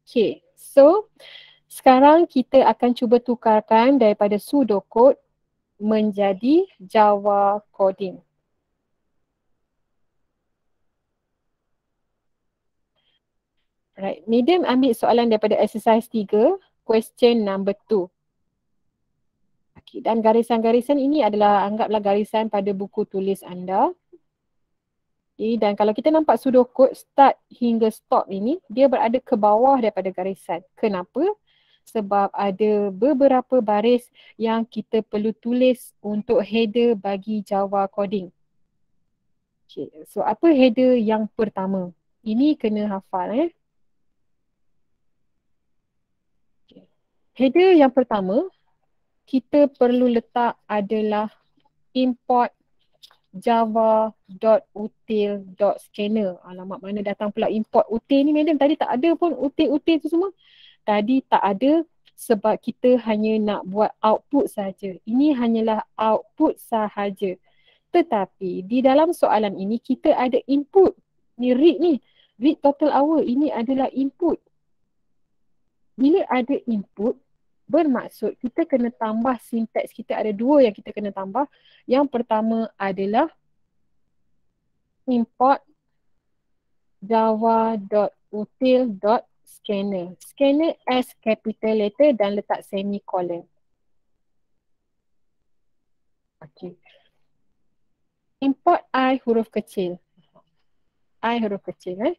Okay, so sekarang kita akan cuba tukarkan daripada pseudocode menjadi Java coding. Right, Medium ambil soalan daripada exercise 3, question number 2. Okay, dan garisan-garisan ini adalah anggaplah garisan pada buku tulis anda. Okay, dan kalau kita nampak pseudocode start hingga stop ini, dia berada ke bawah daripada garisan. Kenapa? Sebab ada beberapa baris yang kita perlu tulis untuk header bagi Java coding. Okay, so apa header yang pertama? Ini kena hafal. Okay. Header yang pertama, kita perlu letak adalah import java.util.scanner. Alamak, mana datang pula import util ni, madam? Tadi tak ada pun util-util tu semua. Tadi tak ada sebab kita hanya nak buat output saja. Ini hanyalah output sahaja. Tetapi di dalam soalan ini kita ada input. Ni read ni. Read total hour. Ini adalah input. Bila ada input, bermaksud kita kena tambah sintaks. Kita ada dua yang kita kena tambah. Yang pertama adalah import java.util.scanner. Scanner as capital letter dan letak semicolon. Okay. Import I huruf kecil. I huruf kecil.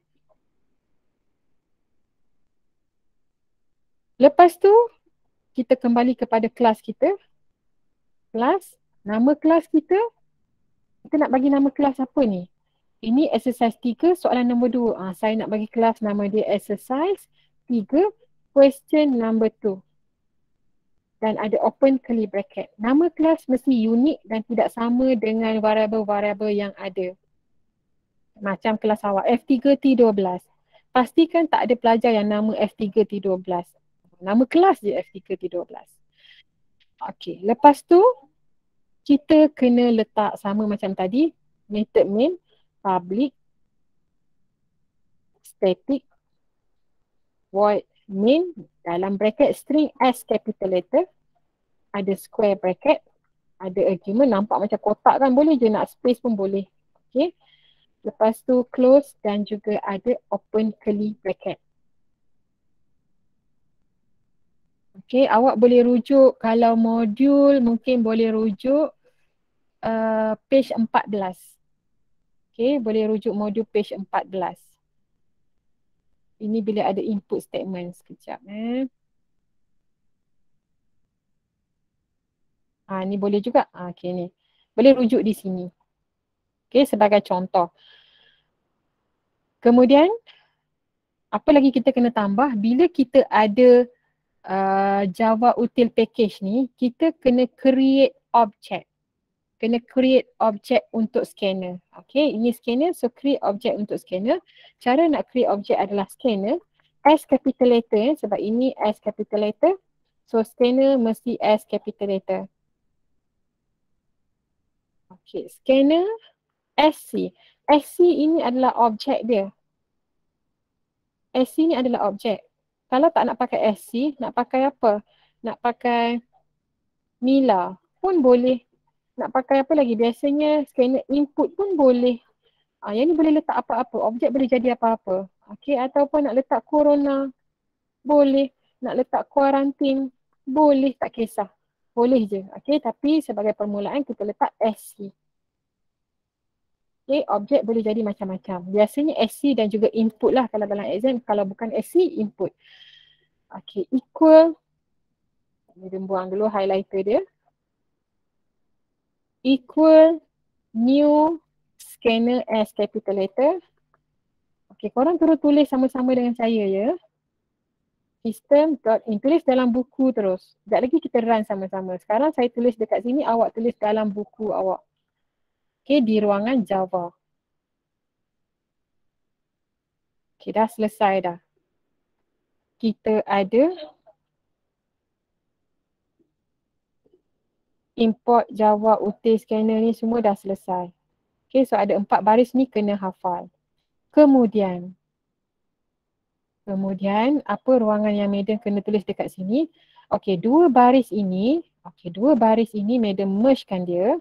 Lepas tu, kita kembali kepada kelas kita. Kelas, nama kelas kita. Kita nak bagi nama kelas apa ni? Ini exercise 3, soalan nombor 2. Saya nak bagi kelas nama dia exercise 3, question number 2. Dan ada open curly bracket. Nama kelas mesti unik dan tidak sama dengan variabel-variabel yang ada. Macam kelas awak, F3T12. Pastikan tak ada pelajar yang nama F3T12. Nama kelas je F3T12. Okey, lepas tu kita kena letak sama macam tadi, method main, public, static, void main, dalam bracket string as capital letter, ada square bracket, ada argument, nampak macam kotak kan, boleh je nak space pun boleh. Okay. Lepas tu close dan juga ada open curly bracket. Okay, awak boleh rujuk kalau modul mungkin boleh rujuk page 14. Okay, boleh rujuk modul page 14. Ini bila ada input statement. Sekejap. Ni boleh juga. Okay, ni. Boleh rujuk di sini. Okay, sebagai contoh. Kemudian, apa lagi kita kena tambah? Bila kita ada Java util package ni, kita kena create object. Kena create object untuk scanner. Okay, ini scanner, so create object untuk scanner. Cara nak create object adalah scanner as capital letter, sebab ini as capital letter. So scanner mesti as capital letter. Okay, scanner SC. SC ini adalah objek dia. SC ni adalah objek. Kalau tak nak pakai SC, nak pakai apa? Nak pakai Mila pun boleh. Nak pakai apa lagi? Biasanya scanner input pun boleh. Yang ni boleh letak apa-apa. Objek boleh jadi apa-apa. Okay, ataupun nak letak corona. Boleh. Nak letak quarantine. Boleh, tak kisah. Boleh je. Okay, tapi sebagai permulaan kita letak SC. Okay, objek boleh jadi macam-macam. Biasanya SC dan juga input lah kalau dalam exam. Kalau bukan SC, input. Okay, equal. Kita buang dulu highlighter dia. Equal new scanner as capital letter. Okay, korang terus tulis sama-sama dengan saya ya. System.in. Tulis dalam buku terus. Sekejap lagi kita run sama-sama. Sekarang saya tulis dekat sini, awak tulis dalam buku awak. Okay, di ruangan Java. Okay, dah selesai dah. Kita ada import Java, UT, scanner ni semua dah selesai. Okay, so ada 4 baris ni kena hafal. Kemudian apa ruangan yang Madam kena tulis dekat sini? Okay, 2 baris ini, Madam mergekan dia.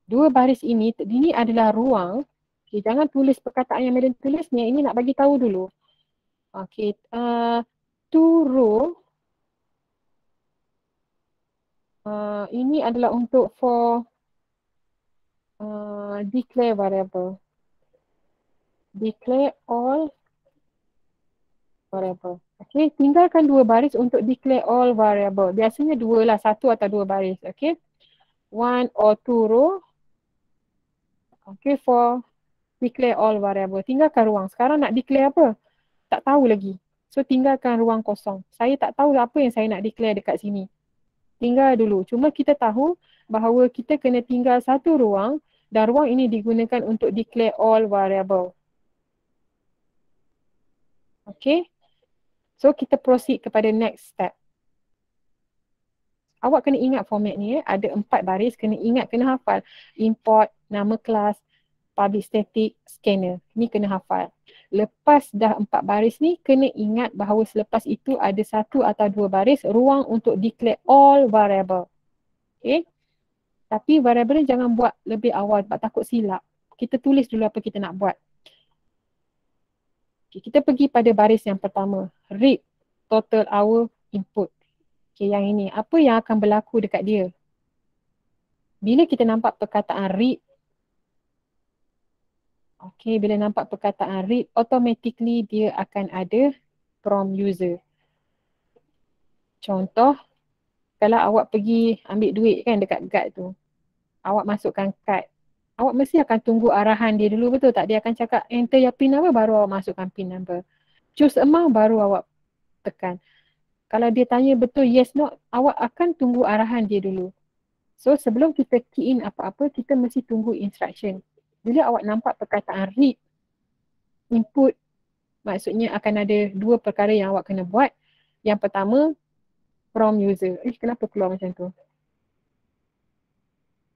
2 baris ini adalah ruang. Okay, jangan tulis perkataan yang Madam tulis ni, ini nak bagi tahu dulu. Okay, to row, ini adalah untuk for declare variable. Declare all variable. Okay, tinggalkan 2 baris untuk declare all variable. Biasanya 2 lah, 1 atau 2 baris. Okay, 1 or 2 row. Okay, for declare all variable. Tinggalkan ruang. Sekarang nak declare apa? Tak tahu lagi. So, tinggalkan ruang kosong. Saya tak tahu apa yang saya nak declare dekat sini. Tinggal dulu. Cuma kita tahu bahawa kita kena tinggal satu ruang dan ruang ini digunakan untuk declare all variable. Okay. So, kita proceed kepada next step. Awak kena ingat format ni. Ada 4 baris. Kena ingat, kena hafal. Import, nama kelas, public static, scanner. Ni kena hafal. Lepas dah 4 baris ni, kena ingat bahawa selepas itu ada 1 atau 2 baris ruang untuk declare all variable. Okay. Tapi variable ni jangan buat lebih awal sebab takut silap. Kita tulis dulu apa kita nak buat. Okay, kita pergi pada baris yang pertama. Read total hour input. Okay, yang ini. Apa yang akan berlaku dekat dia? Bila kita nampak perkataan read, okay, bila nampak perkataan read, automatically dia akan ada prompt user. Contoh, kalau awak pergi ambil duit kan dekat guard tu, awak masukkan kad. Awak mesti akan tunggu arahan dia dulu, betul tak? Dia akan cakap enter your PIN number, baru awak masukkan PIN number. Choose amount, baru awak tekan. Kalau dia tanya betul yes no, awak akan tunggu arahan dia dulu. So sebelum kita key in apa-apa, kita mesti tunggu instruction. Bila awak nampak perkataan read input, maksudnya akan ada 2 perkara yang awak kena buat. Yang pertama, prompt user. Kenapa keluar macam tu?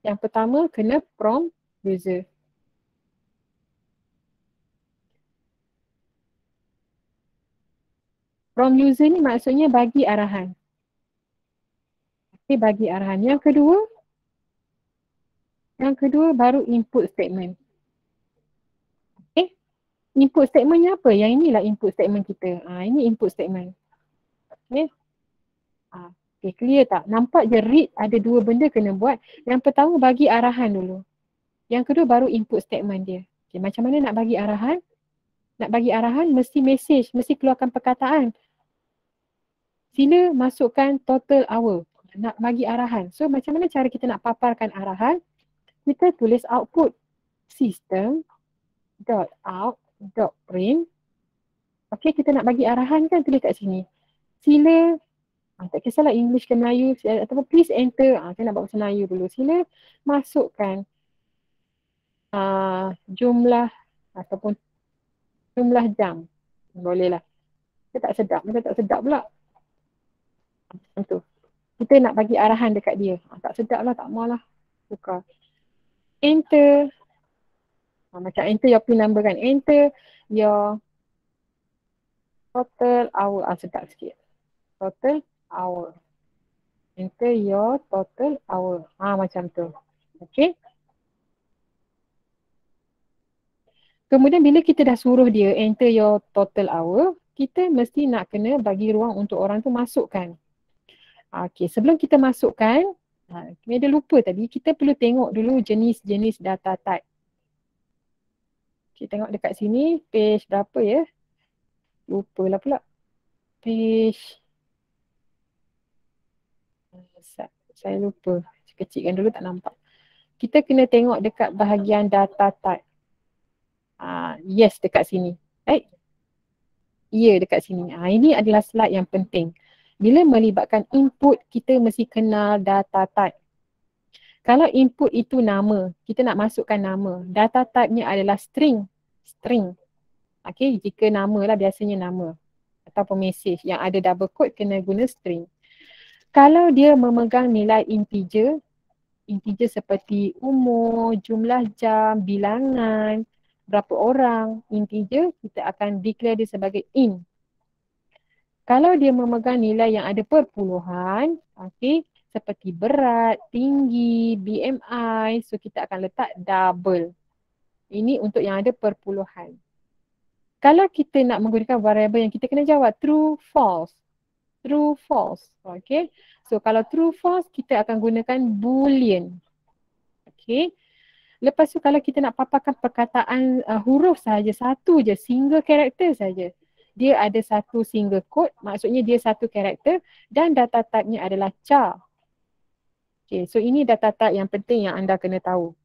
Yang pertama, kena prompt user. Prompt user ni maksudnya bagi arahan. Okay, bagi arahan. Yang kedua baru input statement. Okay, input statementnya apa? Yang inilah input statement kita. Ini input statement. Okay. Okay, clear tak? Nampak je read ada 2 benda kena buat. Yang pertama bagi arahan dulu. Yang kedua baru input statement dia. Okay, macam mana nak bagi arahan? Nak bagi arahan mesti message, mesti keluarkan perkataan. Sila masukkan total hour. Nak bagi arahan. So macam mana cara kita nak paparkan arahan? Kita tulis output. System.out.print. Okay, kita nak bagi arahan kan, tulis kat sini. Sila, tak kisahlah English ke Melayu, ataupun please enter. Saya nak buat bahasa Melayu dulu. Sila masukkan jumlah ataupun jumlah jam. Boleh lah. Macam tak sedap pula. Macam tu. Kita nak bagi arahan dekat dia. Tak sedap lah, tak maulah. Tukar. Enter. Macam enter your PIN number kan. Enter your total hour. Sedap sikit. Total hour. Enter your total hour. Macam tu. Okay. Kemudian bila kita dah suruh dia enter your total hour, kita mesti nak kena bagi ruang untuk orang tu masukkan. Okay, sebelum kita masukkan, Meda lupa tadi, kita perlu tengok dulu jenis-jenis data type. Kita tengok dekat sini, page berapa ya? Lupalah pula. Page, saya lupa. Kecilkan dulu tak nampak. Kita kena tengok dekat bahagian data type. Yes, dekat sini. Right? Ya, dekat sini. Ini adalah slide yang penting. Bila melibatkan input, kita mesti kenal data type. Kalau input itu nama, kita nak masukkan nama. Data type-nya adalah string. Okay, jika nama lah biasanya nama. Ataupun message yang ada double quote kena guna string. Kalau dia memegang nilai integer seperti umur, jumlah jam, bilangan, berapa orang, integer, kita akan declare dia sebagai int. Kalau dia memegang nilai yang ada perpuluhan, okay, seperti berat, tinggi, BMI, so kita akan letak double. Ini untuk yang ada perpuluhan. Kalau kita nak menggunakan variable yang kita kena jawab true, false. True, false. Okay. So kalau true, false, kita akan gunakan boolean. Okay. Lepas tu kalau kita nak paparkan perkataan huruf sahaja, satu je, single character saja. Dia ada satu single code, maksudnya dia satu karakter dan data type-nya adalah char. Okay, so ini data type yang penting yang anda kena tahu.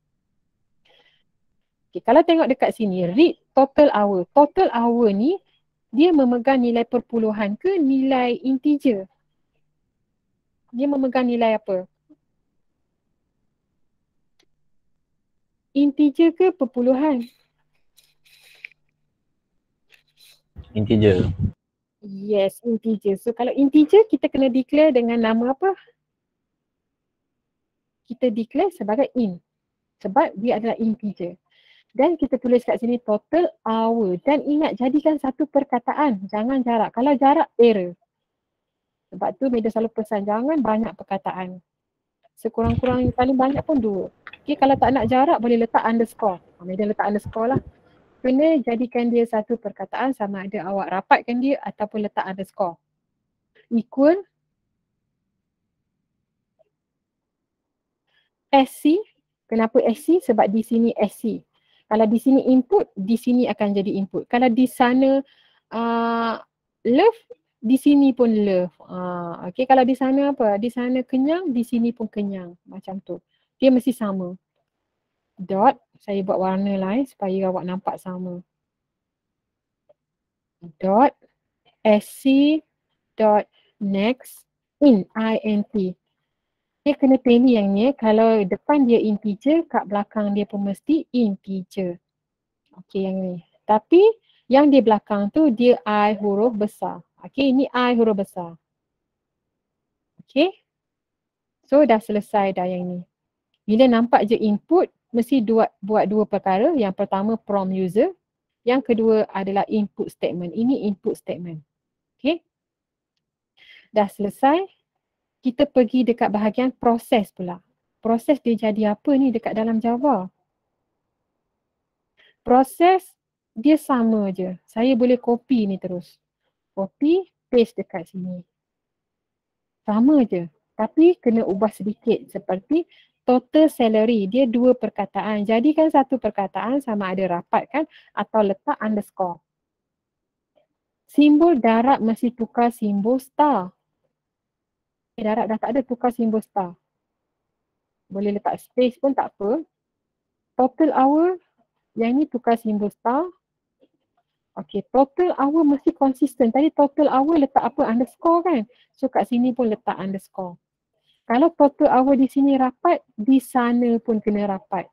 Okay, kalau tengok dekat sini, read total hour. Total hour ni, dia memegang nilai perpuluhan ke nilai integer? Dia memegang nilai apa? Integer ke perpuluhan? Integer. Yes, integer. So kalau integer kita kena declare dengan nama apa? Kita declare sebagai int. Sebab dia adalah integer. Dan kita tulis kat sini total hour. Dan ingat jadikan satu perkataan. Jangan jarak. Kalau jarak error. Sebab tu Maida selalu pesan jangan banyak perkataan. Sekurang-kurang paling banyak pun 2. Okay, kalau tak nak jarak boleh letak underscore. Maida letak underscore lah. Kena jadikan dia satu perkataan sama ada awak rapatkan dia ataupun letak underscore. Equal SC. Kenapa SC? Sebab di sini SC. Kalau di sini input, di sini akan jadi input. Kalau di sana love, di sini pun love. Okay, kalau di sana apa? Di sana kenyang, di sini pun kenyang. Macam tu. Dia mesti sama. Dot, saya buat warna lain supaya awak nampak sama. Dot, SC, dot, next, int, int. Dia kena pilih yang ni, kalau depan dia integer, kat belakang dia pun mesti integer. Okey, yang ni. Tapi yang di belakang tu dia I huruf besar. Okey, ini I huruf besar. Okey. So dah selesai dah yang ni. Bila nampak je input, mesti buat dua perkara. Yang pertama prompt user. Yang kedua adalah input statement. Ini input statement. Okey. Dah selesai. Kita pergi dekat bahagian proses pula. Proses dia jadi apa ni dekat dalam Java? Proses dia sama je. Saya boleh copy ni terus. Copy, paste dekat sini. Sama je. Tapi kena ubah sedikit seperti total salary. Dia 2 perkataan. Jadikan satu perkataan sama ada rapatkan atau letak underscore. Simbol darab mesti tukar simbol star. Darab dah tak ada, tukar simbol star. Boleh letak space pun tak apa. Total hour, yang ni tukar simbol star. Okay, total hour mesti konsisten. Tadi total hour letak apa? Underscore kan? So kat sini pun letak underscore. Kalau total hour di sini rapat, di sana pun kena rapat.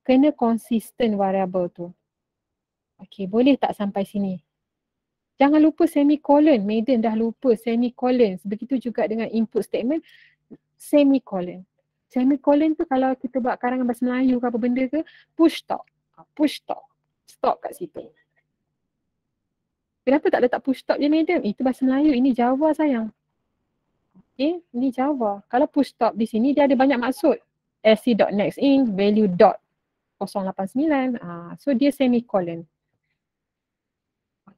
Kena konsisten variable tu. Okay, boleh tak sampai sini? Jangan lupa semicolon. Maiden dah lupa semicolon. Begitu juga dengan input statement, semicolon. Semicolon tu kalau kita buat karangan bahasa Melayu ke apa benda ke, push stop. Push stop. Stop kat situ. Kenapa tak letak push stop je Maiden? Itu bahasa Melayu, ini Java sayang. Okay, ini Java. Kalau push stop di sini dia ada banyak maksud. sc.nextInt, value dot 089. So dia semicolon.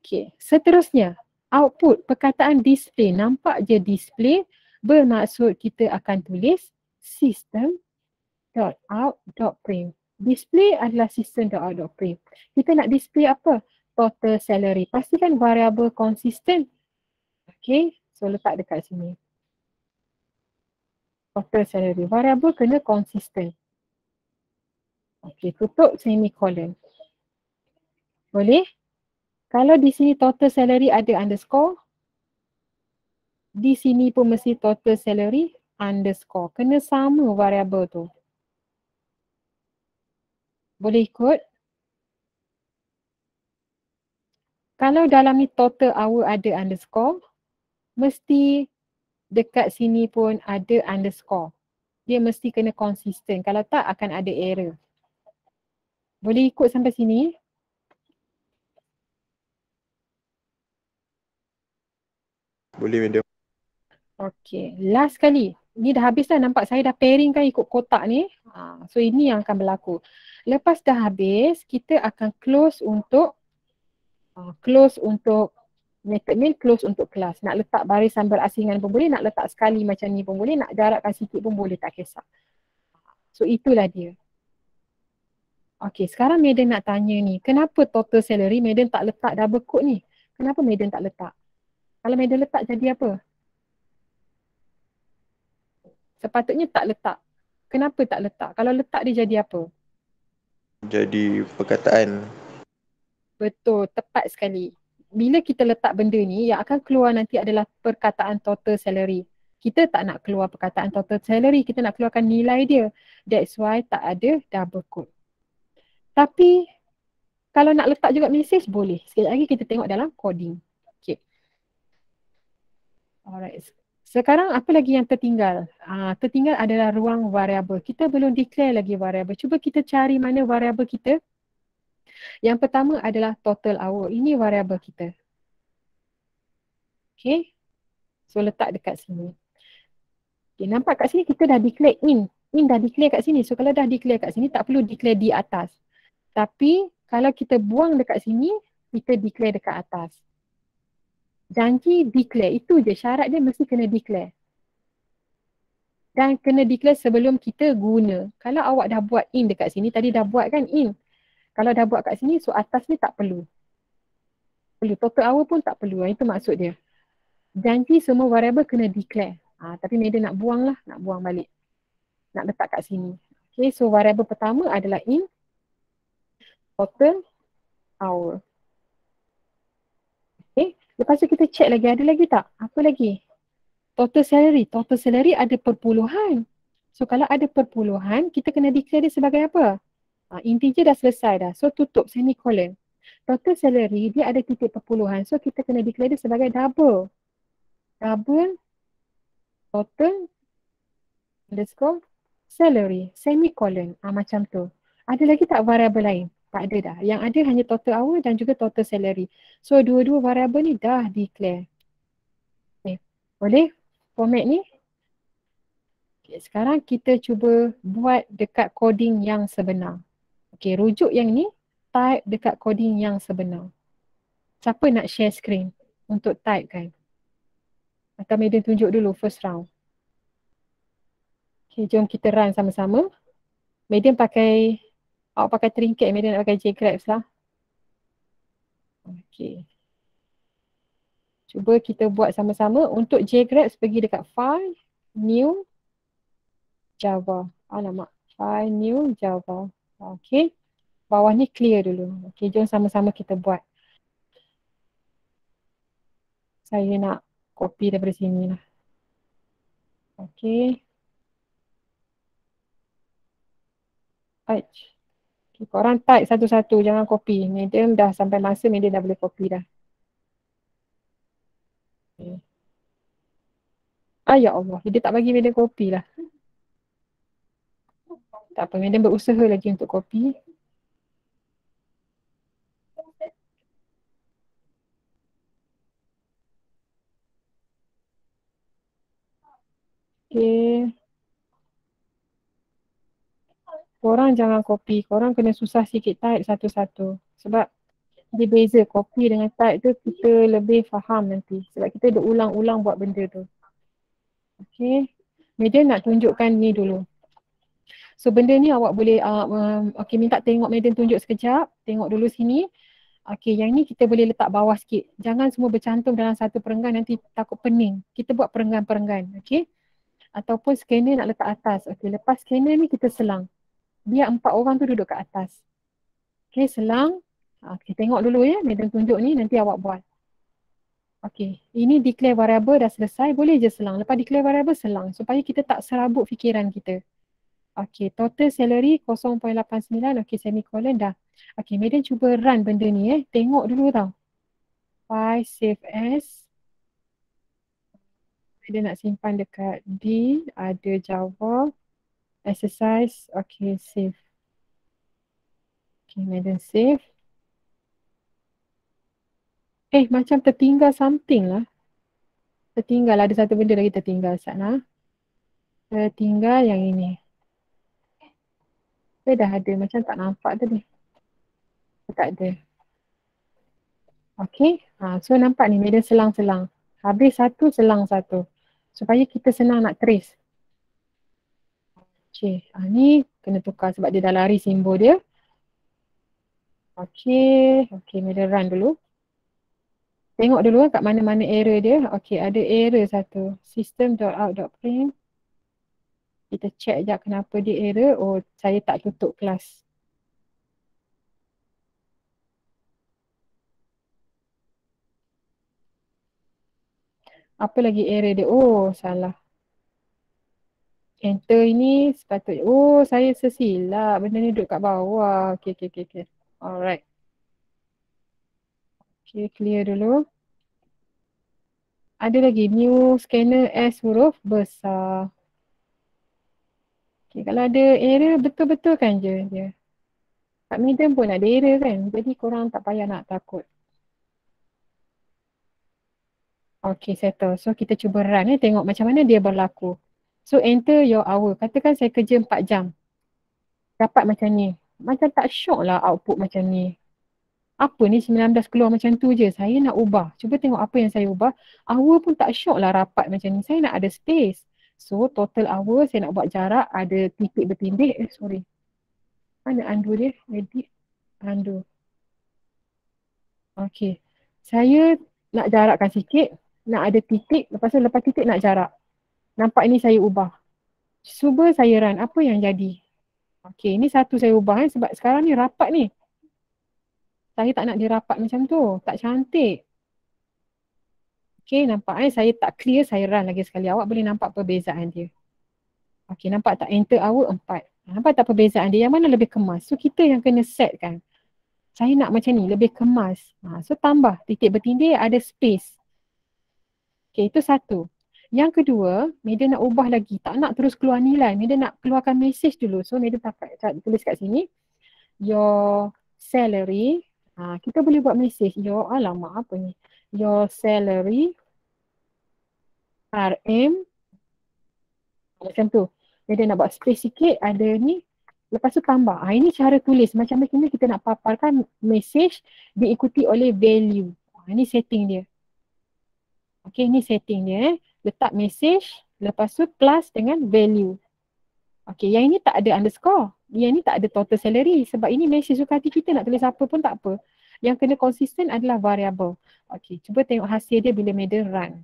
Okay, seterusnya output perkataan display. Nampak je display bermaksud kita akan tulis system.out.print. Display adalah system.out.print. Kita nak display apa? Total salary. Pastikan variable konsisten. Okay, so letak dekat sini. Total salary. Variable kena konsisten. Okay, tutup semicolon. Boleh? Kalau di sini total salary ada underscore, di sini pun mesti total salary underscore. Kena sama variable tu. Boleh ikut? Kalau dalam ni total hour ada underscore, mesti dekat sini pun ada underscore. Dia mesti kena konsisten. Kalau tak akan ada error. Boleh ikut sampai sini? Boleh madam. Okay, last kali. Ni dah habis dah, nampak saya dah pairing kan ikut kotak ni. So ini yang akan berlaku. Lepas dah habis, kita akan close untuk method main, close untuk kelas. Nak letak barisan berasingan pun boleh, nak letak sekali macam ni pun boleh, nak jarakkan sikit pun boleh, tak kisah. So itulah dia. Okay, sekarang Madam nak tanya ni, kenapa total salary Madam tak letak double quote ni? Kenapa Madam tak letak? Kalau Madam letak jadi apa? Sepatutnya tak letak. Kenapa tak letak? Kalau letak dia jadi apa? Jadi perkataan. Betul, tepat sekali. Bila kita letak benda ni, yang akan keluar nanti adalah perkataan total salary. Kita tak nak keluar perkataan total salary, kita nak keluarkan nilai dia. That's why tak ada double quote. Tapi kalau nak letak juga message boleh. Sekejap lagi kita tengok dalam coding. Okay. Alright. Sekarang apa lagi yang tertinggal? Tertinggal adalah ruang variabel. Kita belum declare lagi variabel. Cuba kita cari mana variabel kita. Yang pertama adalah total hour. Ini variabel kita. Okay. So letak dekat sini. Okay, nampak kat sini kita dah declare in. In dah declare kat sini. So kalau dah declare kat sini tak perlu declare di atas. Tapi kalau kita buang dekat sini, kita declare dekat atas. Janji declare. Itu je syarat dia mesti kena declare. Dan kena declare sebelum kita guna. Kalau awak dah buat in dekat sini, tadi dah buat kan in. Kalau dah buat kat sini, so atas ni tak perlu. Total hour pun tak perlu. Itu maksud dia. Janji semua variable kena declare. Tapi Madam nak buang lah, nak buang balik. Nak letak kat sini. Okay, so variable pertama adalah in total hour. Okay, lepas tu kita check lagi, ada lagi tak? Apa lagi? Total salary. Total salary ada perpuluhan. So kalau ada perpuluhan, kita kena declare dia sebagai apa? Integer dah selesai dah. So tutup semicolon. Total salary dia ada titik perpuluhan. So kita kena declare dia sebagai double. Double total underscore salary. Semicolon. Macam tu. Ada lagi tak variable lain? Tak ada dah. Yang ada hanya total hour dan juga total salary. So dua-dua variable ni dah declare. Okay. Boleh format ni? Okay, sekarang kita cuba buat dekat coding yang sebenar. Okay, rujuk yang ni type dekat coding yang sebenar. Siapa nak share screen untuk type kan? Atau Madam tunjuk dulu first round. Okay, jom kita run sama-sama. Madam awak pakai Trinket, Madam nak pakai JGraphs lah. Okay. Cuba kita buat sama-sama. Untuk JGraphs pergi dekat file, new, Java. Alamak, file, new, Java. Okay. Bawah ni clear dulu. Okay, jom sama-sama kita buat. Saya nak copy daripada sini lah. Okay. Okay, korang type satu-satu, jangan copy. Medium dah sampai masa, medium dah boleh copy dah. Okay. Ya Allah, dia tak bagi medium copy lah. Tak apa, medium berusaha lagi untuk copy. Okay. Korang jangan copy, korang kena susah sikit type satu-satu. Sebab dia beza copy dengan type tu kita lebih faham nanti. Sebab kita dah ulang-ulang buat benda tu. Okay. Medium nak tunjukkan ni dulu. So benda ni awak boleh, okay, minta tengok Madam tunjuk sekejap. Tengok dulu sini. Okay, yang ni kita boleh letak bawah sikit. Jangan semua bercantum dalam satu perenggan, nanti takut pening. Kita buat perenggan-perenggan, okay. Ataupun scanner nak letak atas. Okay, lepas scanner ni kita selang. Biar 4 orang tu duduk kat atas. Okay, selang. Okay, tengok dulu ya. Madam tunjuk ni, nanti awak buat. Okay, ini declare variable dah selesai. Boleh je selang. Lepas declare variable, selang. Supaya kita tak serabut fikiran kita. Okay, total salary 0.89. Okay, semicolon dah. Okay, Madam cuba run benda ni. Tengok dulu tau. File save as. Dia nak simpan dekat D, ada jawab, exercise, okay, save. Okay, Madam save. Macam tertinggal something lah. Tertinggal, ada satu benda lagi tertinggal, Sana. Tertinggal yang ini. Dah ada, macam tak nampak tadi. Tak ada. Okay, so nampak ni, Madam selang-selang. Habis satu, selang satu. Supaya kita senang nak trace. Okay, ni kena tukar sebab dia dah lari simbol dia. Okay, Madam run dulu. Tengok dulu kat mana-mana error dia. Okay, ada error satu. System.out.print. Kita check sekejap kenapa dia error. Oh, saya tak tutup kelas. Apa lagi error dia? Oh, salah. Enter ini sepatutnya. Oh, saya sesilap. Benda ni duduk kat bawah. Okay. Alright. Okay, clear dulu. Ada lagi new scanner S huruf besar. Okay, kalau ada error betul-betul kan je dia. Kat medium pun ada error kan. Jadi korang tak payah nak takut. Okay, settle. So kita cuba run tengok macam mana dia berlaku. So enter your hour. Katakan saya kerja 4 jam. Dapat macam ni. Macam tak syok lah output macam ni. Apa ni 19 keluar macam tu je. Saya nak ubah. Cuba tengok apa yang saya ubah. Hour pun tak syok lah rapat macam ni. Saya nak ada space. So total hour saya nak buat jarak. Ada titik bertindih. Sorry. Mana undo dia? Edit. Undo. Okay. Saya nak jarakkan sikit. Nak ada titik. Lepas titik nak jarak. Nampak ni saya ubah. Cuba saya run. Apa yang jadi? Okay. Ni satu saya ubah sebab sekarang ni rapat ni. Saya tak nak dia rapat macam tu. Tak cantik. Okay, nampak saya tak clear, saya run lagi sekali. Awak boleh nampak perbezaan dia. Okay, nampak tak? Enter hour 4. Nampak tak perbezaan dia? Yang mana lebih kemas? So, kita yang kena set kan. Saya nak macam ni, lebih kemas. So, tambah. Titik bertindih ada space. Okay, itu satu. Yang kedua, Medan nak ubah lagi. Tak nak terus keluar nilai. Medan nak keluarkan message dulu. So, Medan tulis kat sini. Your salary. Kita boleh buat message. Alamak, apa ni? Your salary RM macam tu. Jadi nak buat space sikit, ada ni. Lepas tu tambah. Ini cara tulis. Macam mana kita nak paparkan message diikuti oleh value. Ini setting dia. Okay, ini setting dia. Letak message, lepas tu plus dengan value. Okay, yang ini tak ada underscore. Yang ini tak ada total salary. Sebab ini message suka hati kita nak tulis apa pun tak apa. Yang kena konsisten adalah variable. Okay, cuba tengok hasil dia bila Medan run.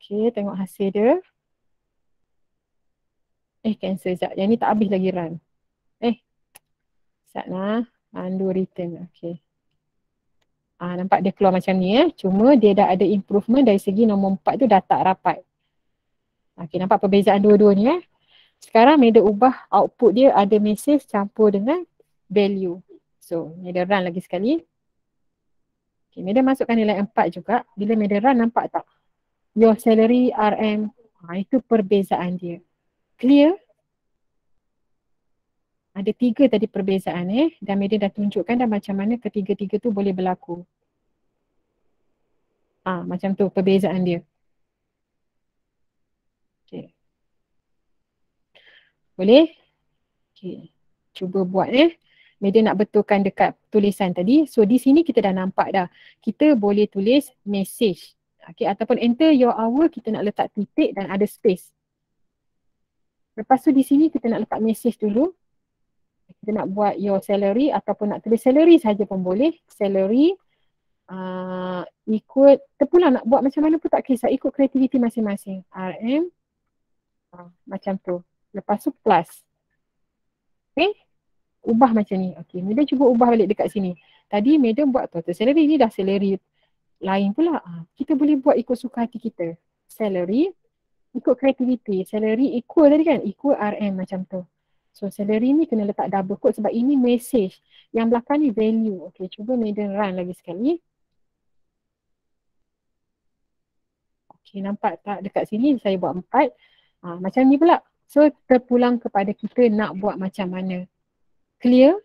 Okay, tengok hasil dia. Cancel sekejap. Yang ni tak habis lagi run. Sekejap lah. Undo return. Okay. Nampak dia keluar macam ni Cuma dia dah ada improvement dari segi nombor 4 tu dah tak rapat. Okay, nampak perbezaan dua-dua ni Sekarang Medan ubah output dia ada message campur dengan value. So, Medan run lagi sekali. Okay, Medan masukkan nilai 4 juga. Bila Medan run nampak tak? Your salary RM. Itu perbezaan dia. Clear? Ada 3 tadi perbezaan dan Medan dah tunjukkan dah macam mana ketiga-tiga tu boleh berlaku. Macam tu perbezaan dia. Okay. Boleh? Okay. Cuba buat Medan nak betulkan dekat tulisan tadi. So di sini kita dah nampak dah. Kita boleh tulis message. Okay. Ataupun enter your hour, kita nak letak titik dan ada space. Lepas tu di sini kita nak letak message dulu. Kita nak buat your salary ataupun nak tulis salary saja pun boleh. Salary ikut, terpulang nak buat macam mana pun tak kisah. Ikut kreativiti masing-masing. RM macam tu. Lepas tu plus. Okay. Ubah macam ni. Okay. Medan cuba ubah balik dekat sini. Tadi Medan buat total salary. Ni dah salary lain pula. Kita boleh buat ikut suka hati kita. Salary ikut kreativiti. Salary equal tadi kan. Equal RM macam tu. So salary ni kena letak double quote sebab ini message. Yang belakang ni value. Okay, cuba Medan run lagi sekali. Okay, nampak tak dekat sini saya buat 4. Macam ni pula. So terpulang kepada kita nak buat macam mana. Clear?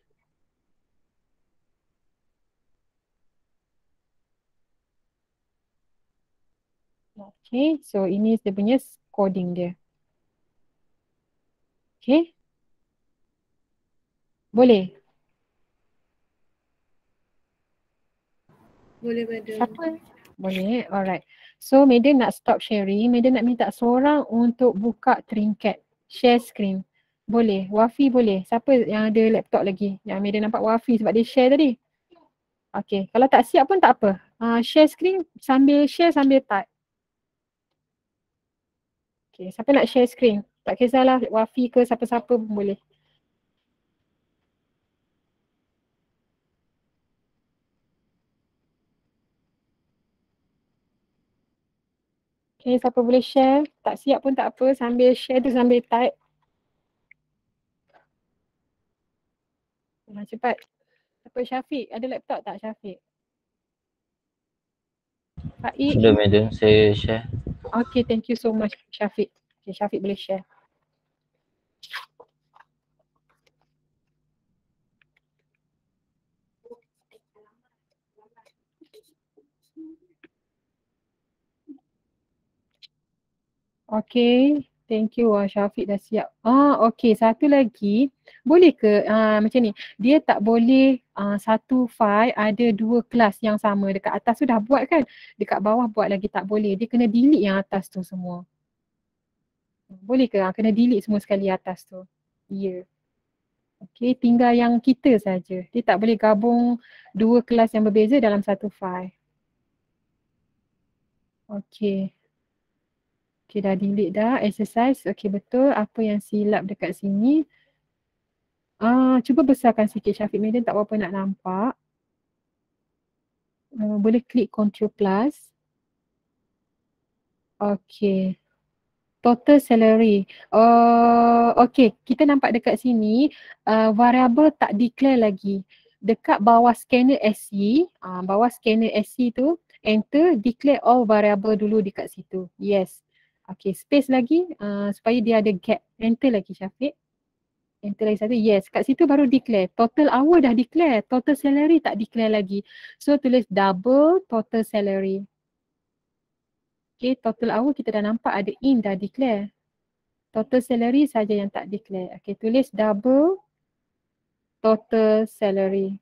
Okay, so ini dia punya coding dia. Okay. Boleh? Boleh madam. Siapa? Boleh, alright. So Maiden nak stop sharing, Maiden nak minta seorang untuk buka Trinket, share screen. Boleh, Wafi boleh. Siapa yang ada laptop lagi? Yang Maiden nampak Wafi sebab dia share tadi. Okay, kalau tak siap pun tak apa. Share screen sambil share sambil type. Okay, siapa nak share screen? Tak kisahlah Wafi ke siapa-siapa pun boleh. Okay, siapa boleh share? Tak siap pun tak apa, sambil share tu sambil type. Cepat. Siapa Syafiq? Ada laptop tak Syafiq? Faik? Sudah madam, saya share. Okay, thank you so much Syafiq. Okay, Syafiq boleh share. Okay, thank you Syafiq dah siap. Okay, satu lagi. Boleh ke macam ni, dia tak boleh satu file ada 2 kelas yang sama. Dekat atas tu dah buat kan, dekat bawah buat lagi tak boleh. Dia kena delete yang atas tu semua. Boleh ke? Kena delete semua sekali atas tu. Ya. Yeah. Okay, tinggal yang kita saja. Dia tak boleh gabung 2 kelas yang berbeza dalam satu file. Okay. Okay, dah delete dah exercise. Okay, betul. Apa yang silap dekat sini. Cuba besarkan sikit Syafiq. Maiden tak berapa nak nampak. Boleh klik Ctrl Plus. Okay. Total salary. Okay, kita nampak dekat sini variable tak declare lagi. Dekat bawah scanner SC, bawah scanner SC tu, enter, declare all variable dulu dekat situ. Yes. Okay, space lagi supaya dia ada gap. Enter lagi Syafiq. Enter lagi satu. Yes, kat situ baru declare. Total hour dah declare. Total salary tak declare lagi. So tulis double total salary. Okay, total hour kita dah nampak ada in dah declare. Total salary saja yang tak declare. Okay, tulis double total salary.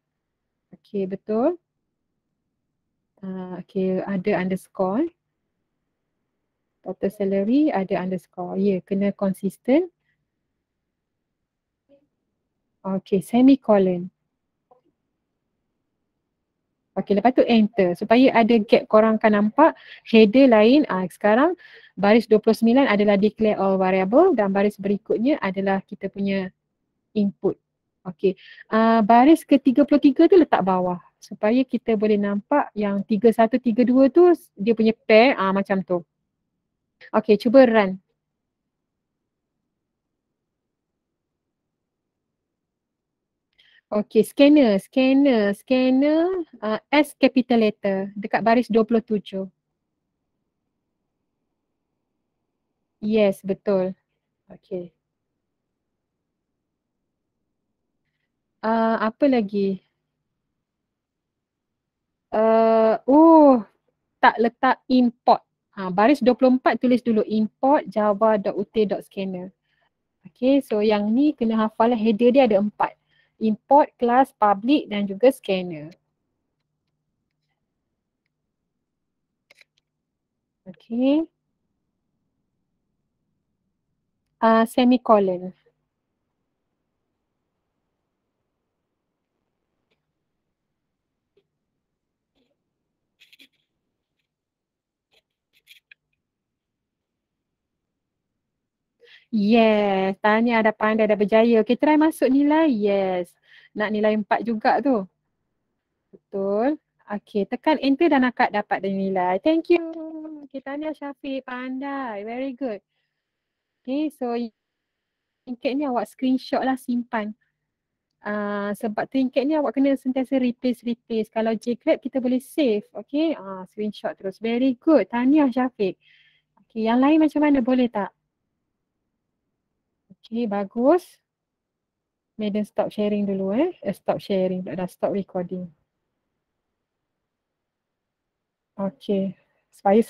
Okay, betul. Okay, ada underscore. Total salary ada underscore. Ya, kena consistent. Okay, semicolon. Okay, lepas tu enter. Supaya ada gap, korang akan nampak header lain. Sekarang baris 29 adalah declare all variable dan baris berikutnya adalah kita punya input. Okay, baris ke-33 tu letak bawah. Supaya kita boleh nampak yang 31, 32 tu dia punya pair macam tu. Okay, cuba run. Okay, scanner S capital letter dekat baris 27. Yes, betul. Okay. Apa lagi? Tak letak import. Baris 24 tulis dulu import java.ut.scanner. Okay, so yang ni kena hafal header dia ada 4. Import, class, public dan juga scanner. Okay. Semicolon. Yes, tanya ada pandai, ada berjaya. Okay, try masuk nilai. Yes. Nak nilai 4 juga tu. Betul. Okay, tekan enter dan akak dapat nilai. Thank you. Okay, tanya Syafiq, pandai. Very good. Okay, so trinket ni awak screenshot lah, simpan. Sebab trinket ni awak kena sentiasa replace. Kalau JClap kita boleh save. Okay, screenshot terus. Very good. Tahniah Syafiq. Okay, yang lain macam mana? Boleh tak? Okay, bagus. Madam stop sharing dulu stop sharing, dah stop recording. Okay, supaya